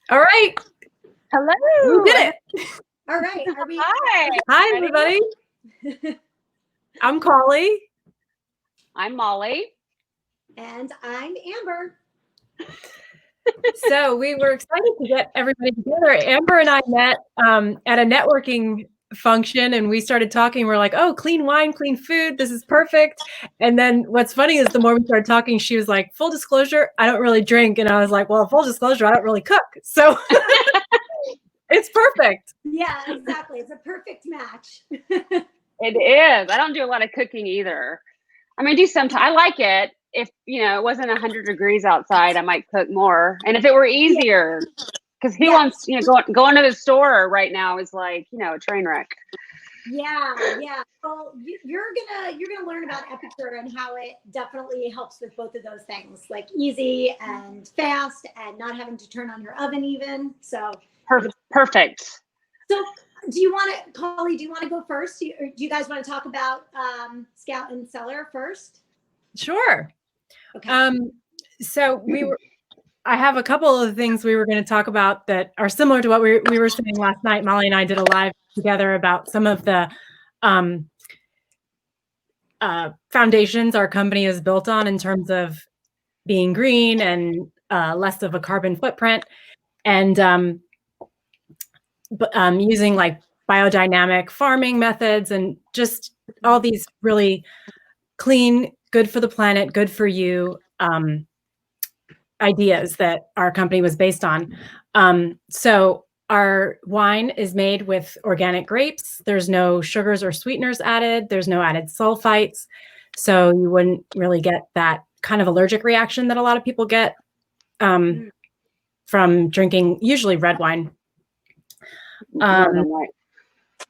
All right. Hello. We did it. All right. Are we? Hi. Hi, everybody. I'm Cawley. I'm Molly. And I'm Amber. So we were excited to get everybody together. Amber and I met at a networking function, and we started talking. We're like, oh, clean wine, clean food. This is perfect. And then what's funny is the more we started talking, she was like, full disclosure, I don't really drink. And I was like, well, full disclosure, I don't really cook. So it's perfect. Yeah, exactly. It's a perfect match. It is. I don't do a lot of cooking either. I mean, I do sometimes. I like it. If, it wasn't 100 degrees outside, I might cook more. And if it were easier, because who wants, going to the store right now is like, a train wreck. Yeah. Well, you're gonna learn about Epicure and how it definitely helps with both of those things, like easy and fast, and not having to turn on your oven even. So perfect. So, do you want to, Cawley? Do you want to go first? Do you guys want to talk about Scout and Cellar first? Sure. Okay. So I have a couple of things we were going to talk about that are similar to what we were saying last night. Molly and I did a live together about some of the foundations our company is built on in terms of being green and less of a carbon footprint, and using like biodynamic farming methods and just all these really clean, good for the planet, good for you ideas that our company was based on. So our wine is made with organic grapes. There's no sugars or sweeteners added. There's no added sulfites. So you wouldn't really get that kind of allergic reaction that a lot of people get from drinking usually red wine.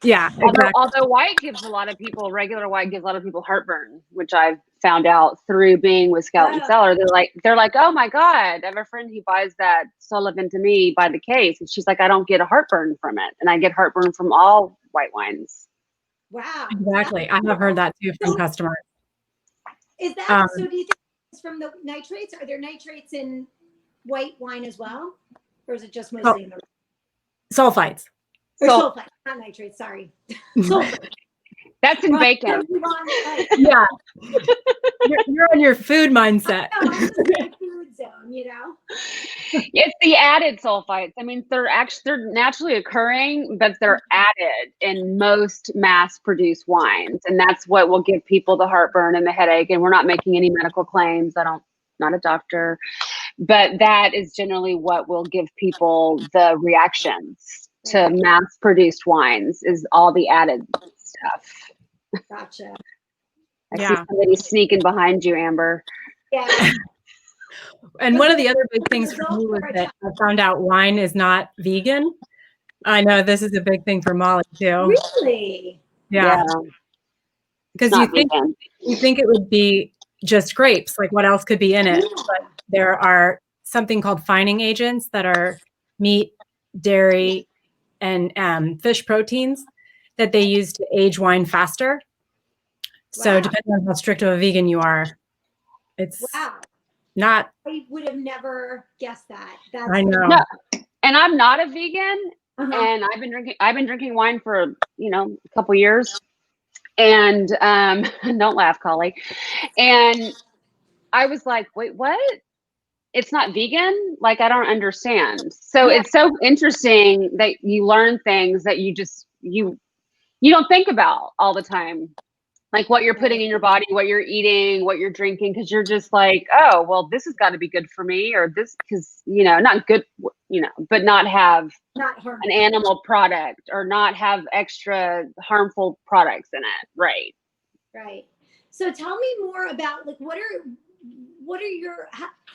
Yeah, exactly. Although white gives a lot of people, regular white gives a lot of people heartburn, which I've found out through being with Scout and Cellar. They're like, oh my God, I have a friend who buys that Sullivan to me by the case. And she's like, I don't get a heartburn from it. And I get heartburn from all white wines. Wow. Exactly. I have heard that too from customers. Is that, so do you think it's from the nitrates? Are there nitrates in white wine as well? Or is it just mostly in the sulfites? Or sulfite, not nitrates, sorry. Sulfite. That's in bacon. Yeah. You're on your food mindset. Food zone, It's the added sulfites. I mean, they're naturally occurring, but they're added in most mass-produced wines, and that's what will give people the heartburn and the headache. And we're not making any medical claims. Not a doctor, but that is generally what will give people the reactions to mass-produced wines, is all the added stuff. Gotcha. I see somebody sneaking behind you, Amber. Yeah. And one of the other big things for me was that I found out wine is not vegan. I know this is a big thing for Molly too. Really? Yeah. Because you think it would be just grapes, like what else could be in it? But there are something called fining agents that are meat, dairy, and fish proteins that they use to age wine faster. So depending on how strict of a vegan you are, it's not. I would have never guessed that. I know. No. And I'm not a vegan, and I've been drinking wine for a couple years. And don't laugh, Cawley. And I was like, wait, what? It's not vegan? Like, I don't understand. So it's so interesting that you learn things that you don't think about all the time. Like what you're putting in your body, what you're eating, what you're drinking, because you're just like, oh, well, this has got to be good for me, or this, because, not good, but not have an animal product or not have extra harmful products in it. Right. Right. So tell me more about, like, what are your,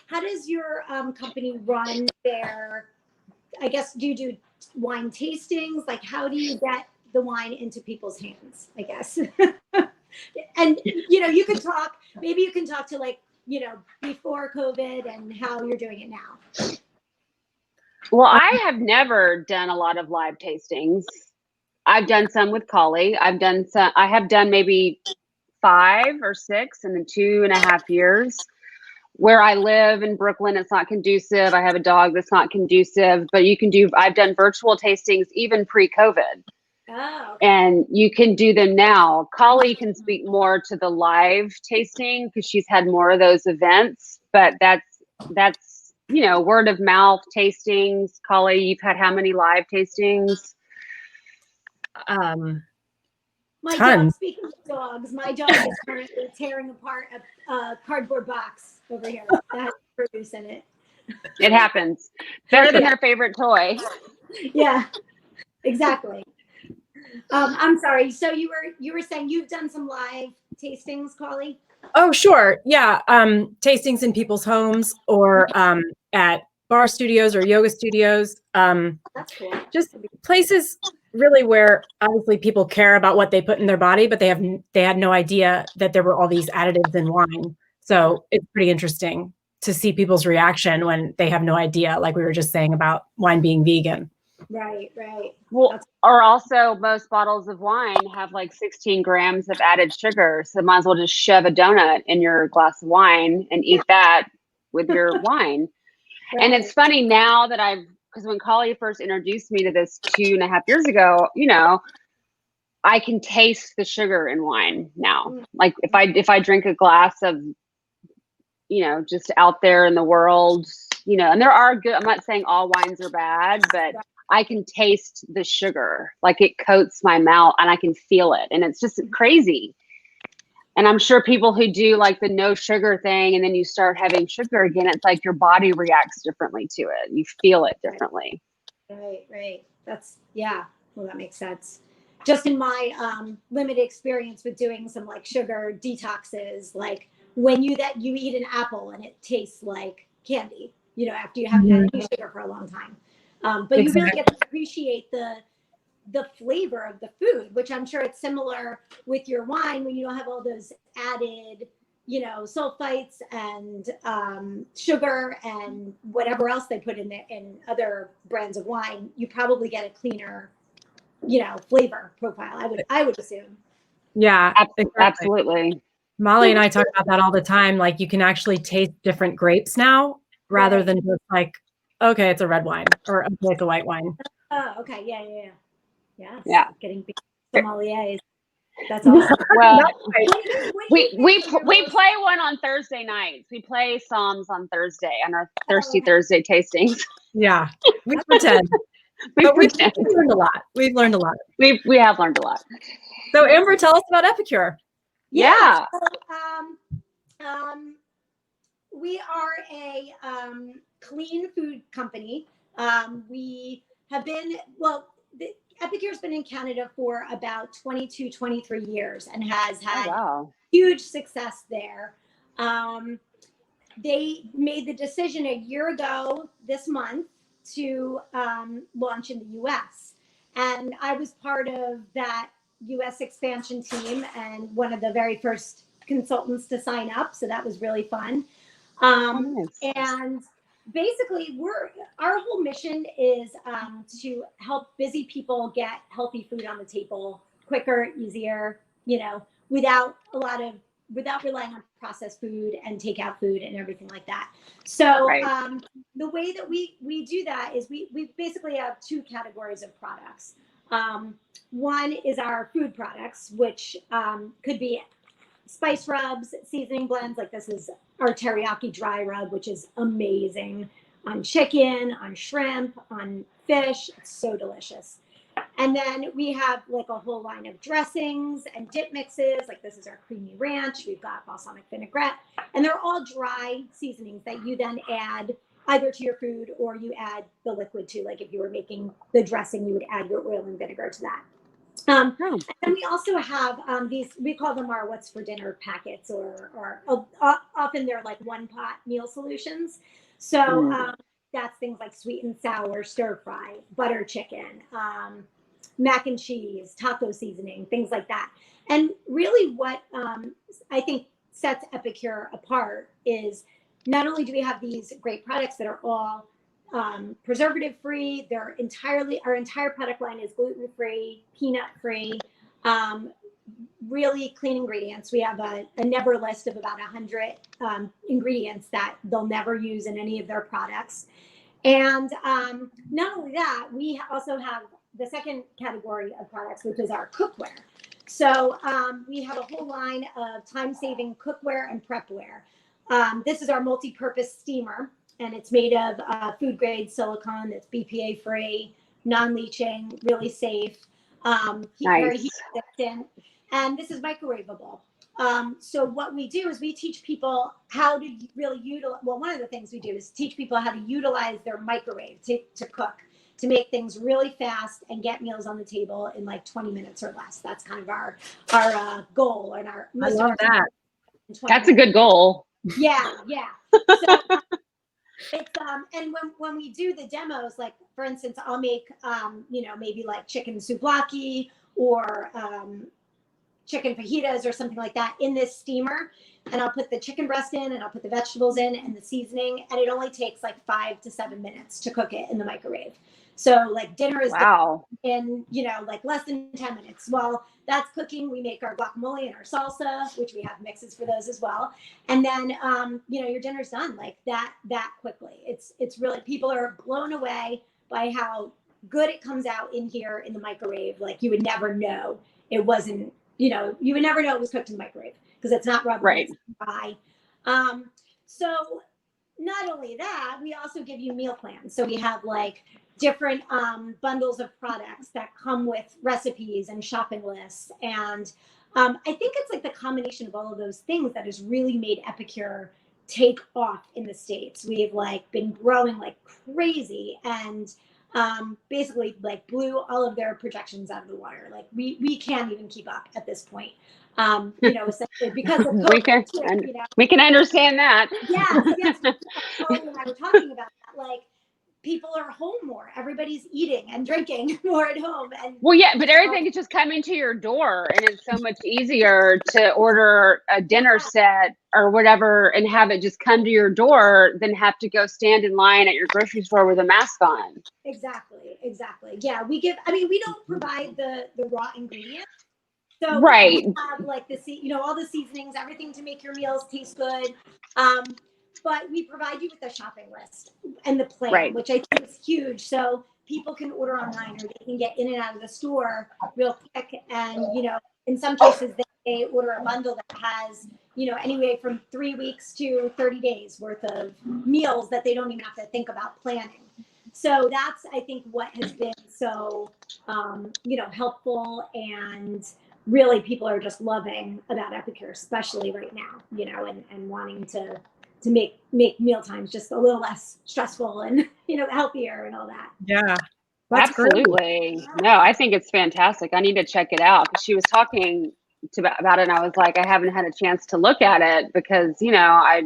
how does your company run their, I guess, do you do wine tastings? Like, how do you get the wine into people's hands, I guess? And, you can talk, maybe you can talk to, like, before COVID and how you're doing it now. Well, I have never done a lot of live tastings. I've done some with Cawley. I have done maybe 5 or 6 in the 2.5 years. where I live in Brooklyn, it's not conducive. I have a dog that's not conducive, but I've done virtual tastings even pre-COVID. Oh, okay. And you can do them now. Cawley can speak more to the live tasting because she's had more of those events, but that's, you know, word of mouth tastings. Cawley, you've had how many live tastings? My Tons. dog, speaking of dogs, my dog is currently tearing apart a cardboard box over here that has produce in it. It happens. Better than their favorite toy. Yeah, exactly. I'm sorry. So you were saying you've done some live tastings, Cawley? Oh, sure. Yeah. Tastings in people's homes or at bar studios or yoga studios. That's cool. Just places really where obviously people care about what they put in their body, but they had no idea that there were all these additives in wine. So it's pretty interesting to see people's reaction when they have no idea, like we were just saying about wine being vegan. Right. Well, or also most bottles of wine have like 16 grams of added sugar. So might as well just shove a donut in your glass of wine and eat that with your wine. Right. And it's funny now that because when Cawley first introduced me to this 2.5 years ago, you know, I can taste the sugar in wine now. Like if I drink a glass of, you know, just out there in the world, you know, and there are good, I'm not saying all wines are bad, but I can taste the sugar, like it coats my mouth and I can feel it. And it's just crazy. And I'm sure people who do like the no sugar thing and then you start having sugar again, it's like your body reacts differently to it. You feel it differently. Right. Well, that makes sense. Just in my limited experience with doing some like sugar detoxes, like when you eat an apple and it tastes like candy, you know, after you haven't had any sugar for a long time. But you really get to appreciate the flavor of the food, which I'm sure it's similar with your wine when you don't have all those added, you know, sulfites and sugar and whatever else they put in there in other brands of wine. You probably get a cleaner, you know, flavor profile. I would assume. Yeah, exactly. Absolutely. Molly and I talk about that all the time. Like you can actually taste different grapes now rather than just like, okay, it's a red wine or okay, it's a white wine. Oh, okay. Yeah. Yes. Yeah. Getting sommeliers. That's awesome. Well, we we play one on Thursday nights. We play Psalms on Thursday on our Thirsty Thursday tastings. Yeah, we pretend. But we've learned a lot. We've learned a lot. We have learned a lot. So Amber, tell us about Epicure. Yeah. So, we are a clean food company. We have been, Epicure's been in Canada for about 22, 23 years and has had huge success there. They made the decision a year ago this month to launch in the US. And I was part of that US expansion team and one of the very first consultants to sign up. So that was really fun. And basically our whole mission is to help busy people get healthy food on the table quicker, easier, you know, without relying on processed food and takeout food and everything like that. So the way that we do that is we basically have two categories of products. One is our food products, which could be spice rubs, seasoning blends. Like this is our teriyaki dry rub, which is amazing on chicken, on shrimp, on fish. It's so delicious. And then we have like a whole line of dressings and dip mixes. Like this is our creamy ranch. We've got balsamic vinaigrette, and they're all dry seasonings that you then add either to your food or you add the liquid to. Like if you were making the dressing, you would add your oil and vinegar to that. And then we also have these, we call them our what's for dinner packets, or often they're like one pot meal solutions. So that's things like sweet and sour, stir fry, butter chicken, mac and cheese, taco seasoning, things like that. And really what I think sets Epicure apart is not only do we have these great products that are all preservative free, our entire product line is gluten free, peanut free. really clean ingredients. We have a never list of about 100 ingredients that they'll never use in any of their products. And not only that, we also have the second category of products, which is our cookware. So we have a whole line of time-saving cookware and prepware. This is our multi-purpose steamer, and it's made of food-grade silicone that's BPA-free, non-leaching, really safe, very heat-resistant, and this is microwavable. So what we do is we teach people how to really utilize, well, one of the things we do is teach people how to utilize their microwave to cook, to make things really fast and get meals on the table in like 20 minutes or less. That's kind of our goal and our. I love that. That's a good goal. Yeah. So it's and when we do the demos, like for instance, I'll make maybe like chicken souvlaki or chicken fajitas or something like that in this steamer, and I'll put the chicken breast in and I'll put the vegetables in and the seasoning, and it only takes like 5 to 7 minutes to cook it in the microwave. So like dinner is done in like less than 10 minutes. While that's cooking, we make our guacamole and our salsa, which we have mixes for those as well. And then your dinner's done like that quickly. It's really, people are blown away by how good it comes out in here in the microwave. Like you would never know it wasn't, you would never know it was cooked in the microwave because it's not rubber. Right. So not only that, we also give you meal plans. So we have like different bundles of products that come with recipes and shopping lists. And I think it's like the combination of all of those things that has really made Epicure take off in the States. We've like been growing like crazy and basically like blew all of their projections out of the water. Like we can't even keep up at this point. Essentially because of COVID, we can understand that. Yes. Cawley and I were talking about that. Like people are home more. Everybody's eating and drinking more at home. And well, yeah, but everything is just coming to your door, and it's so much easier to order a dinner set or whatever and have it just come to your door than have to go stand in line at your grocery store with a mask on. Exactly. Yeah, we don't provide the raw ingredients. So right. we have like all the seasonings, everything to make your meals taste good. But we provide you with a shopping list and the plan, which I think is huge. So people can order online or they can get in and out of the store real quick. And, in some cases they order a bundle that has, anywhere from 3 weeks to 30 days worth of meals that they don't even have to think about planning. So that's, I think, what has been so, helpful, and really people are just loving about Epicure, especially right now, and wanting to make meal times just a little less stressful and, healthier and all that. Yeah. Absolutely. Great. No, I think it's fantastic. I need to check it out. She was talking about it and I was like, I haven't had a chance to look at it because, I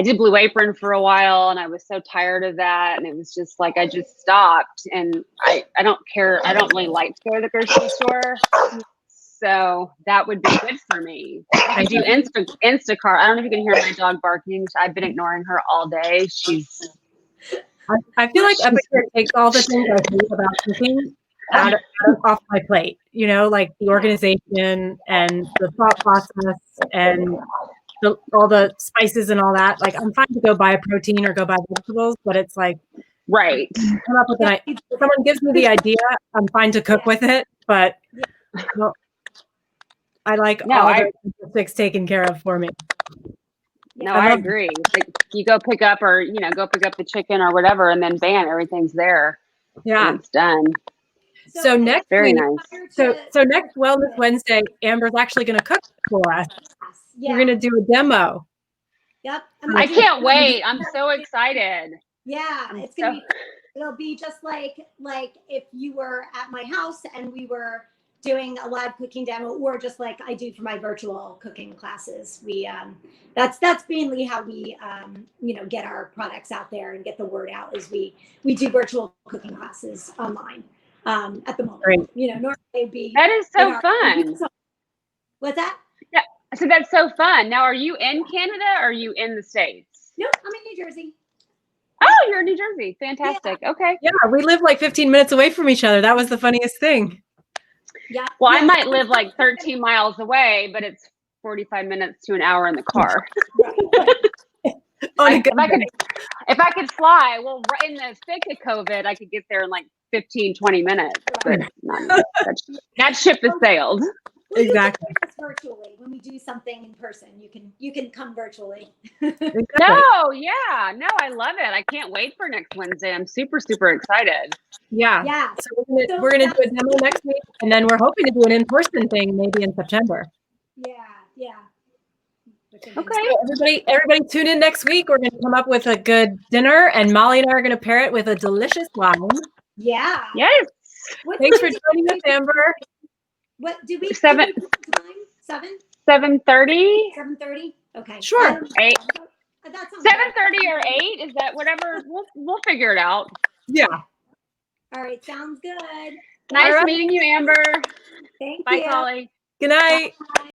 did Blue Apron for a while and I was so tired of that. And it was just like, I just stopped, and I don't care. I don't really like to go to the grocery store. So that would be good for me. I do Instacart. I don't know if you can hear my dog barking. I've been ignoring her all day. I feel like Epicure takes all the things I hate about cooking off my plate. Like the organization and the thought process and all the spices and all that. Like I'm fine to go buy a protein or go buy vegetables, but it's like come up with if someone gives me the idea, I'm fine to cook with it. But I like all the logistics taken care of for me. No, I agree. Like you go pick up the chicken or whatever, and then bam, everything's there. Yeah, and it's done. So next very week, nice. So next Wellness Wednesday, Amber's actually going to cook for us. Yeah. We're going to do a demo. Yep. I can't wait. I'm so excited. Yeah, it'll be just like if you were at my house and we were doing a live cooking demo, or just like I do for my virtual cooking classes. We that's mainly how we get our products out there and get the word out, is we do virtual cooking classes online at the moment. Great. Normally it'd be that is so fun. What's that? Yeah, so that's so fun. Now, are you in Canada or are you in the States? Nope, I'm in New Jersey. Oh, you're in New Jersey. Fantastic. Yeah. Okay. Yeah, we live like 15 minutes away from each other. That was the funniest thing. Yeah. Well, Yeah. I might live like 13 miles away, but it's 45 minutes to an hour in the car. On a good If I could fly, well, right in the thick of COVID, I could get there in like 15, 20 minutes. But that ship has sailed. Well, Exactly. You can join us virtually when we do something in person. You can come virtually. Exactly. No, yeah, no, I love it. I can't wait for next Wednesday. I'm super, super excited. Yeah. Yeah. So we're gonna do a demo next week, and then we're hoping to do an in-person thing maybe in September. Yeah. Yeah. Okay. So everybody tune in next week. We're gonna come up with a good dinner, and Molly and I are gonna pair it with a delicious wine. Yeah. Yes. Thanks for joining us, Amber. What did we? 7. Did we put the time? 7:30. 7:30. Okay. Sure. 8. That sounds 7:30 or 8? Is that whatever? We'll figure it out. Yeah. All right. Sounds good. Nice right. meeting you, Amber. Thank Bye, you. Cawley. Good night. Bye.